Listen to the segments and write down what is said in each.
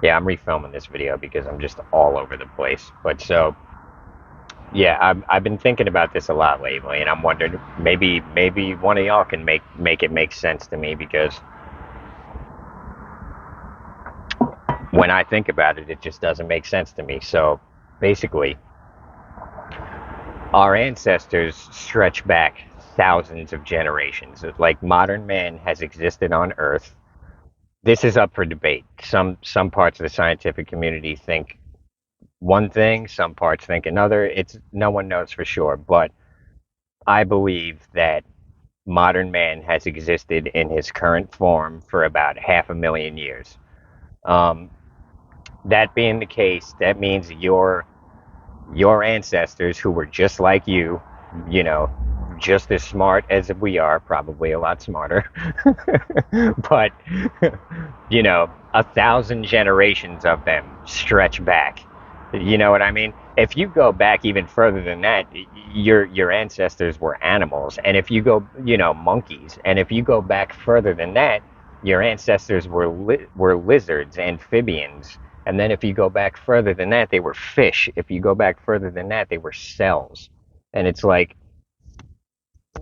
Yeah, I'm refilming this video because I'm just all over the place. But so, yeah, I've been thinking about this a lot lately, and I'm wondering maybe one of y'all can make it make sense to me because when I think about it, it just doesn't make sense to me. So basically, our ancestors stretch back thousands of generations. Like modern man has existed on Earth. This is up for debate. Some parts of the scientific community think one thing, some parts think another. It's no one knows for sure, but I believe that modern man has existed in his current form for about half a million years. Um, that being the case, that means your ancestors who were just like you know, just as smart as we are, probably a lot smarter, but a thousand generations of them stretch back. You know what I mean? If you go back even further than that, your ancestors were animals, and if you go, monkeys, and if you go back further than that, your ancestors were lizards, amphibians, and then if you go back further than that, they were fish. If you go back further than that, they were cells. And it's like,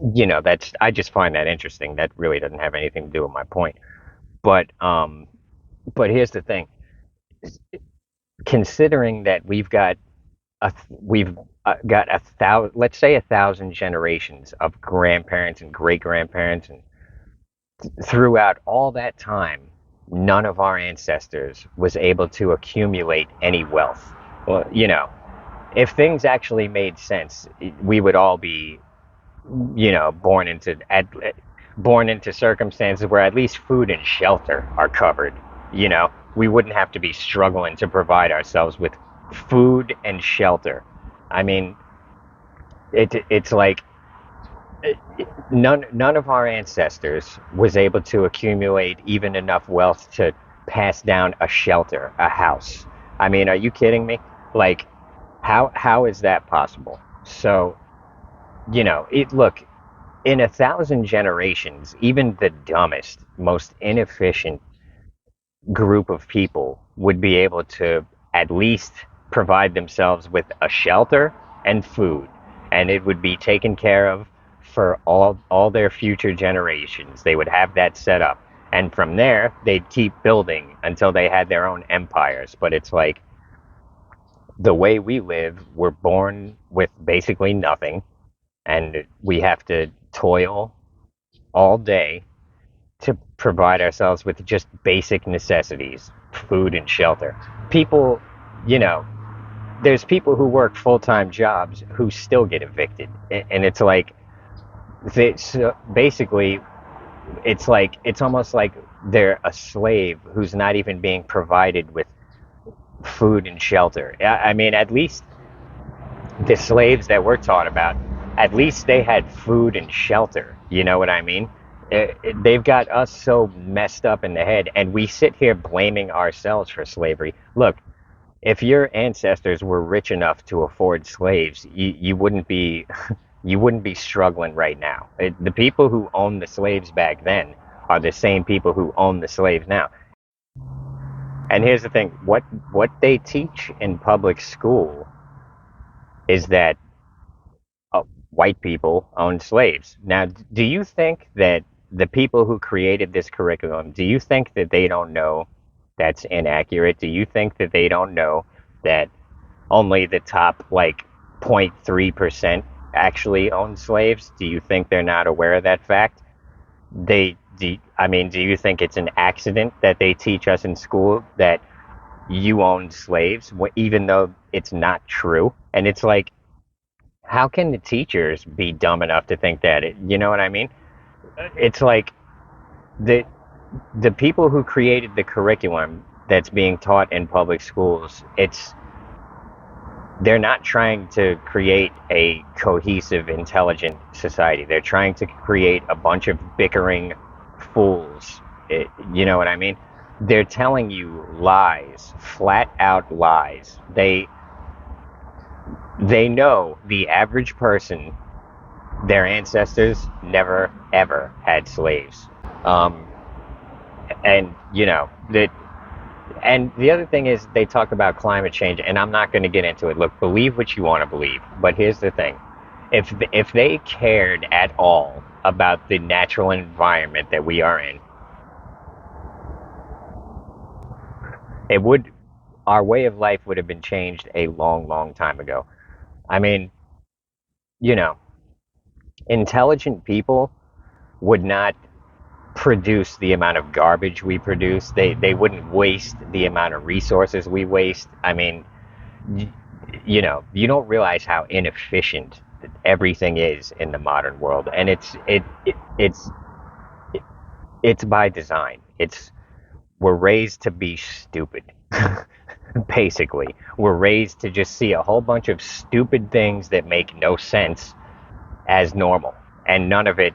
that's I just find that interesting. That really doesn't have anything to do with my point. But but here's the thing. Considering that we've got a thousand, let's say 1,000 generations of grandparents and great grandparents, and throughout all that time, none of our ancestors was able to accumulate any wealth. Well, if things actually made sense, we would all be, born into circumstances where at least food and shelter are covered. We wouldn't have to be struggling to provide ourselves with food and shelter. I mean, it's like none of our ancestors was able to accumulate even enough wealth to pass down a shelter, a house. I mean, are you kidding me? Like, how is that possible? So, look, in 1,000 generations, even the dumbest, most inefficient group of people would be able to at least provide themselves with a shelter and food, and it would be taken care of for all their future generations. They would have that set up, and from there they'd keep building until they had their own empires. But it's like the way we live, we're born with basically nothing, and we have to toil all day to provide ourselves with just basic necessities, food and shelter. People, you know, there's people who work full-time jobs who still get evicted. And it's like, so basically, it's almost like they're a slave who's not even being provided with food and shelter. I mean, at least the slaves that we're taught about, at least they had food and shelter. You know what I mean? They've got us so messed up in the head, and we sit here blaming ourselves for slavery. Look, if your ancestors were rich enough to afford slaves, you wouldn't be you wouldn't be struggling right now. The people who owned the slaves back then are the same people who own the slaves now. And here's the thing: what they teach in public school is that white people owned slaves. Now, do you think that the people who created this curriculum, do you think that they don't know that's inaccurate? Do you think that they don't know that only the top, like, 0.3% actually own slaves? Do you think they're not aware of that fact? I mean, do you think it's an accident that they teach us in school that you owned slaves, even though it's not true? And it's like, how can the teachers be dumb enough to think that? You know what I mean? It's like the the people who created the curriculum that's being taught in public schools. They're not trying to create a cohesive, intelligent society. They're trying to create a bunch of bickering fools. You know what I mean? They're telling you lies, flat out lies. They know the average person, their ancestors never ever had slaves. Um, and that. And the other thing is they talk about climate change, and I'm not going to get into it. Look, believe what you want to believe, but here's the thing: if they cared at all about the natural environment that we are in, it would our way of life would have been changed a long, long time ago. I mean, you know, intelligent people would not produce the amount of garbage we produce. They wouldn't waste the amount of resources we waste. I mean, you don't realize how inefficient everything is in the modern world, and it's by design. It's We're raised to be stupid. Basically, we're raised to just see a whole bunch of stupid things that make no sense as normal, and none of it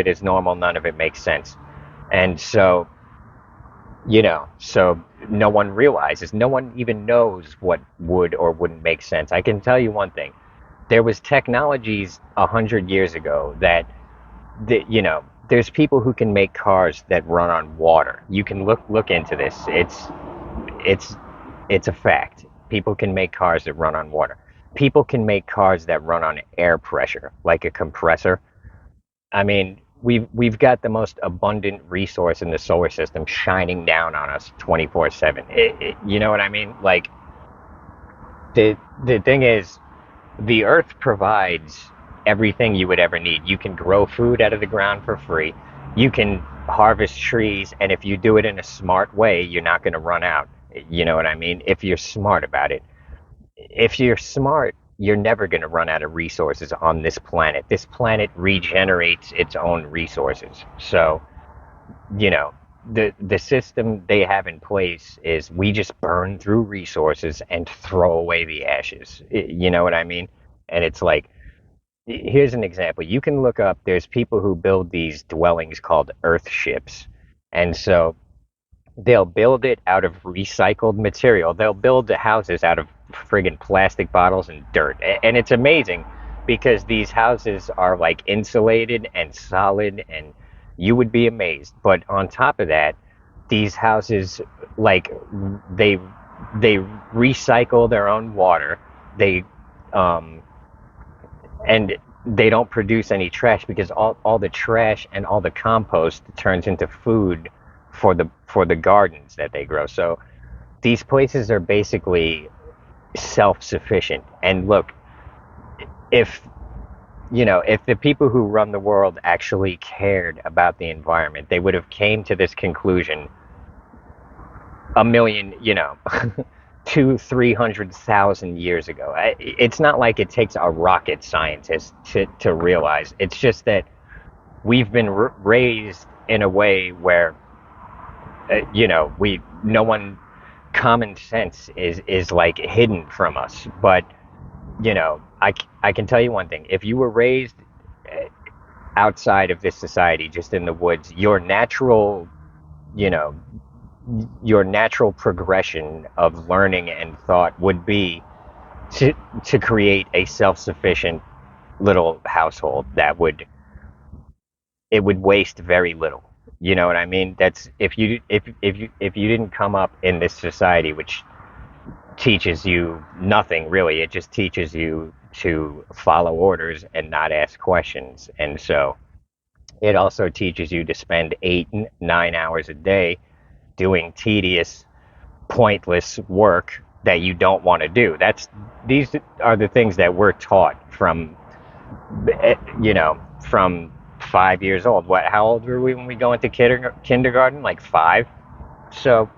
is normal. None of it makes sense, and so no one realizes, no one even knows what would or wouldn't make sense. I can tell you one thing: there was technologies 100 years ago that there's people who can make cars that run on water. You can look into this. It's it's a fact. People can make cars that run on water. People can make cars that run on air pressure, like a compressor. I mean, we've got the most abundant resource in the solar system shining down on us 24/7. You know what I mean? Like the thing is, the earth provides everything you would ever need. You can grow food out of the ground for free. You can harvest trees, and if you do it in a smart way, you're not going to run out. You know what I mean? If you're smart about it. If you're smart, you're never going to run out of resources on this planet. This planet regenerates its own resources. So, you know, the system they have in place is we just burn through resources and throw away the ashes. You know what I mean? And it's like, here's an example. You can look up, there's people who build these dwellings called earth ships. And so they'll build it out of recycled material. They'll build the houses out of friggin' plastic bottles and dirt. And it's amazing because these houses are like insulated and solid, and you would be amazed. But on top of that, these houses, like, they they recycle their own water. They um and they don't produce any trash because all the trash and all the compost turns into food for the gardens that they grow. So these places are basically self-sufficient. And look, if if the people who run the world actually cared about the environment, they would have came to this conclusion a million, two, 300,000 years ago. It's not like it takes a rocket scientist to realize. It's just that we've been raised in a way where, we no one common sense is like hidden from us. But I can tell you one thing: if you were raised outside of this society, just in the woods, you know, your natural progression of learning and thought would be to to create a self-sufficient little household that would waste very little. You know what I mean? That's if you didn't come up in this society, which teaches you nothing really. It just teaches you to follow orders and not ask questions. And so it also teaches you to spend 8, 9 hours a day doing tedious, pointless work that you don't want to do. These are the things that we're taught from 5 years old. How old were we when we go into kindergarten? Like five. So,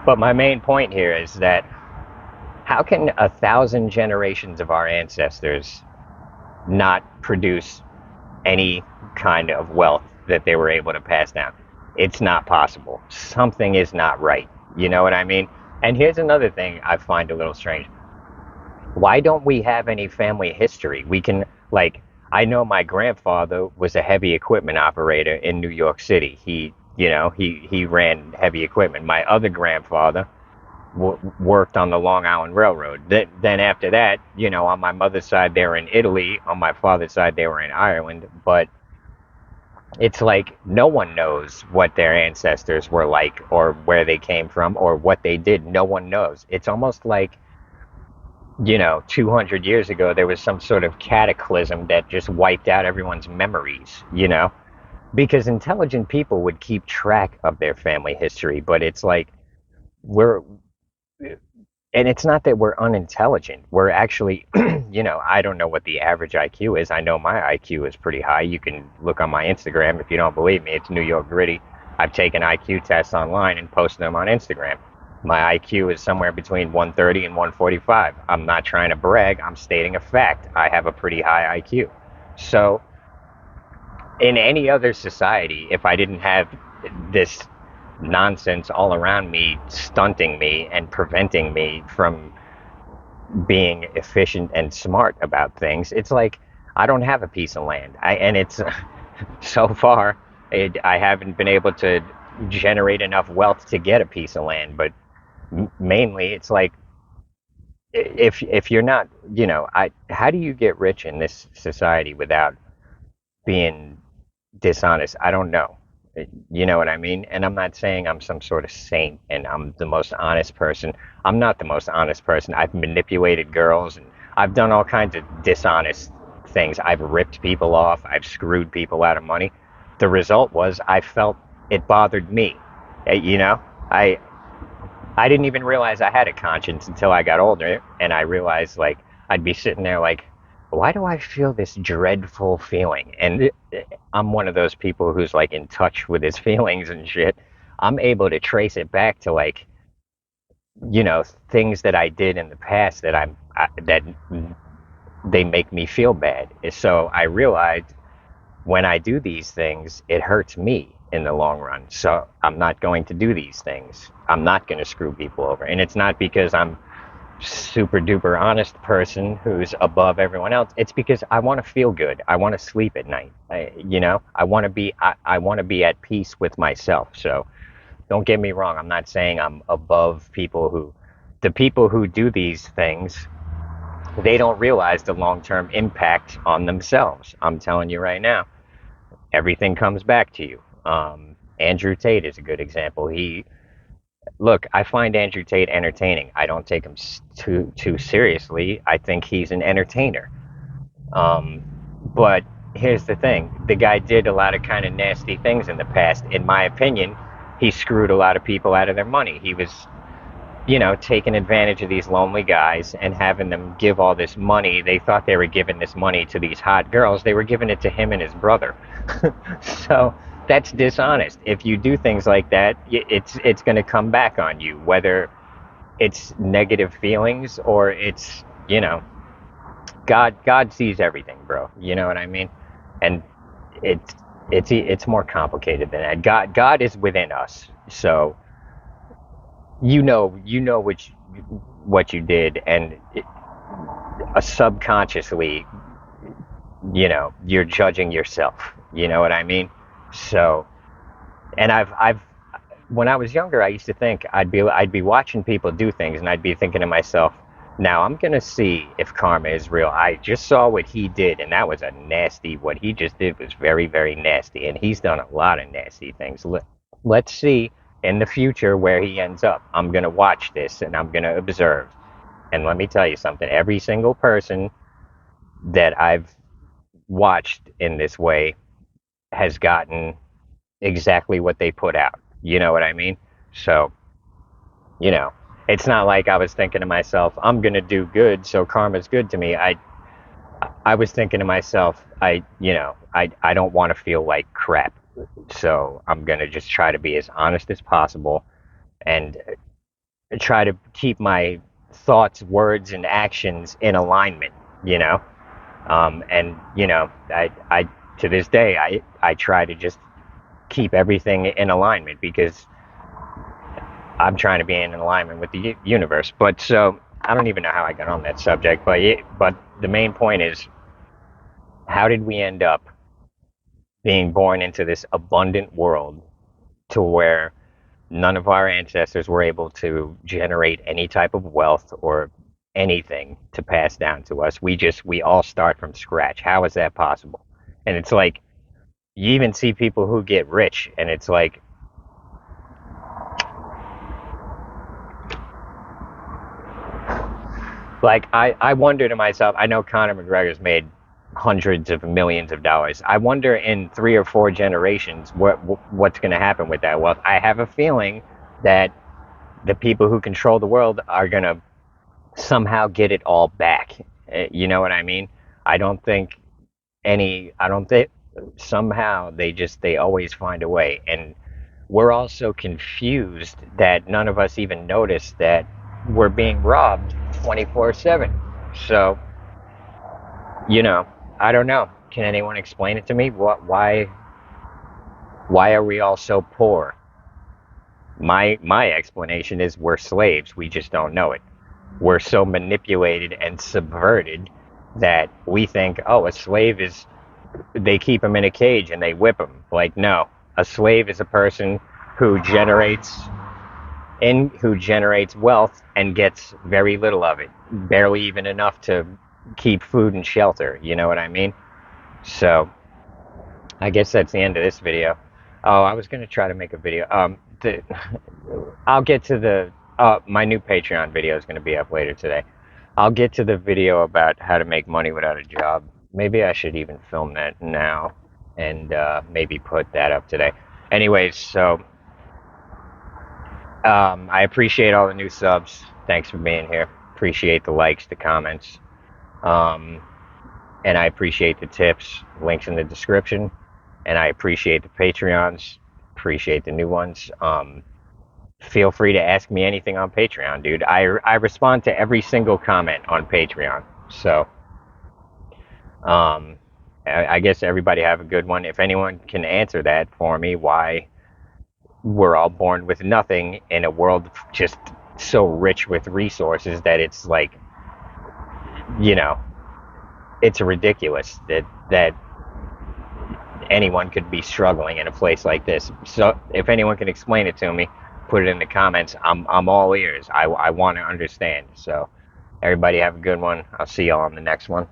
but my main point here is that how can 1,000 generations of our ancestors not produce any kind of wealth that they were able to pass down? It's not possible. Something is not right. You know what I mean? And here's another thing I find a little strange. Why don't we have any family history? We can, like, I know my grandfather was a heavy equipment operator in New York City. He ran heavy equipment. My other grandfather worked on the Long Island Railroad. Then after that, on my mother's side they were in Italy. On my father's side they were in Ireland. But It's like no one knows what their ancestors were like or where they came from or what they did. No one knows. It's almost like, 200 years ago, there was some sort of cataclysm that just wiped out everyone's memories. Because intelligent people would keep track of their family history, but it's like we're, and it's not that we're unintelligent. We're actually, I don't know what the average IQ is. I know my IQ is pretty high. You can look on my Instagram if you don't believe me. It's New York Gritty. I've taken IQ tests online and posted them on Instagram. My IQ is somewhere between 130 and 145. I'm not trying to brag. I'm stating a fact. I have a pretty high IQ. So, in any other society, if I didn't have this nonsense all around me stunting me and preventing me from being efficient and smart about things, it's like I don't have a piece of land. And it's so far, I haven't been able to generate enough wealth to get a piece of land. But mainly, it's like if you're not, how do you get rich in this society without being dishonest? I don't know. You know what I mean? And I'm not saying I'm some sort of saint and I'm the most honest person. I'm not the most honest person. I've manipulated girls and I've done all kinds of dishonest things. I've ripped people off. I've screwed people out of money. The result was I felt it bothered me. I I didn't even realize I had a conscience until I got older, and I realized like I'd be sitting there like, why do I feel this dreadful feeling? And I'm one of those people who's like in touch with his feelings and shit. I'm able to trace it back to like, things that I did in the past that they make me feel bad. So I realized when I do these things, it hurts me in the long run. So I'm not going to do these things. I'm not going to screw people over. And it's not because I'm super duper honest person who's above everyone else. It's because I want to feel good. I want to sleep at night. I want to be at peace with myself. So don't get me wrong. I'm not saying I'm above the people who do these things, they don't realize the long-term impact on themselves. I'm telling you right now, everything comes back to you. Andrew Tate is a good example. Look, I find Andrew Tate entertaining. I don't take him too seriously. I think he's an entertainer. Um, but here's the thing: the guy did a lot of kind of nasty things in the past. In my opinion, he screwed a lot of people out of their money. He was, taking advantage of these lonely guys and having them give all this money. They thought they were giving this money to these hot girls. They were giving it to him and his brother. So that's dishonest. If you do things like that, it's going to come back on you, whether it's negative feelings or it's, God sees everything, bro. You know what I mean? And it's it's more complicated than that. God is within us. So you know what you did, and subconsciously, you're judging yourself. You know what I mean? So, and I've when I was younger, I used to think I'd be watching people do things, and I'd be thinking to myself, now I'm gonna see if karma is real. I just saw what he did, and that was a nasty. What he just did was very, very nasty, and he's done a lot of nasty things. Let's see in the future where he ends up. I'm gonna watch this, and I'm gonna observe. And let me tell you something. Every single person that I've watched in this way has gotten exactly what they put out. You know what I mean? So, you know, it's not like I was thinking to myself, I'm gonna do good, so karma's good to me. I was thinking to myself, I don't want to feel like crap, so I'm gonna just try to be as honest as possible and try to keep my thoughts, words, and actions in alignment. You know, and I to this day I try to just keep everything in alignment because I'm trying to be in alignment with the universe. But so I don't even know how I got on that subject, but the main point is, how did we end up being born into this abundant world to where none of our ancestors were able to generate any type of wealth or anything to pass down to us? We all start from scratch. How is that possible? And it's like, You even see people who get rich, and it's like I wonder to myself. I know Conor McGregor's made hundreds of millions of dollars. I wonder in 3 or 4 generations what's going to happen with that wealth. I have a feeling that the people who control the world are going to somehow get it all back. You know what I mean? I don't think I don't think somehow they always find a way. And we're all so confused that none of us even notice that we're being robbed 24/7. So, you know, I don't know. Can anyone explain it to me? Why are we all so poor? My explanation is we're slaves. We just don't know it. We're so manipulated and subverted that we think, oh, a slave is, they keep him in a cage and they whip him. Like, no, a slave is a person who generates wealth and gets very little of it, barely even enough to keep food and shelter. You know what I mean? So I guess that's the end of this video. Oh, I was gonna try to make a video. I'll get to the my new Patreon video is gonna be up later today. I'll get to the video about how to make money without a job. Maybe I should even film that now and maybe put that up today. Anyways, so I appreciate all the new subs. Thanks for being here. Appreciate the likes, the comments, um, and I appreciate the tips. Links in the description. And I appreciate the Patreons. Appreciate the new ones. Feel free to ask me anything on Patreon, dude. I respond to every single comment on Patreon. So, um, I guess everybody have a good one. If anyone can answer that for me, why we're all born with nothing in a world just so rich with resources that it's like, you know, it's ridiculous that anyone could be struggling in a place like this. So if anyone can explain it to me, put it in the comments. I'm all ears. I want to understand. So everybody have a good one. I'll see y'all on the next one.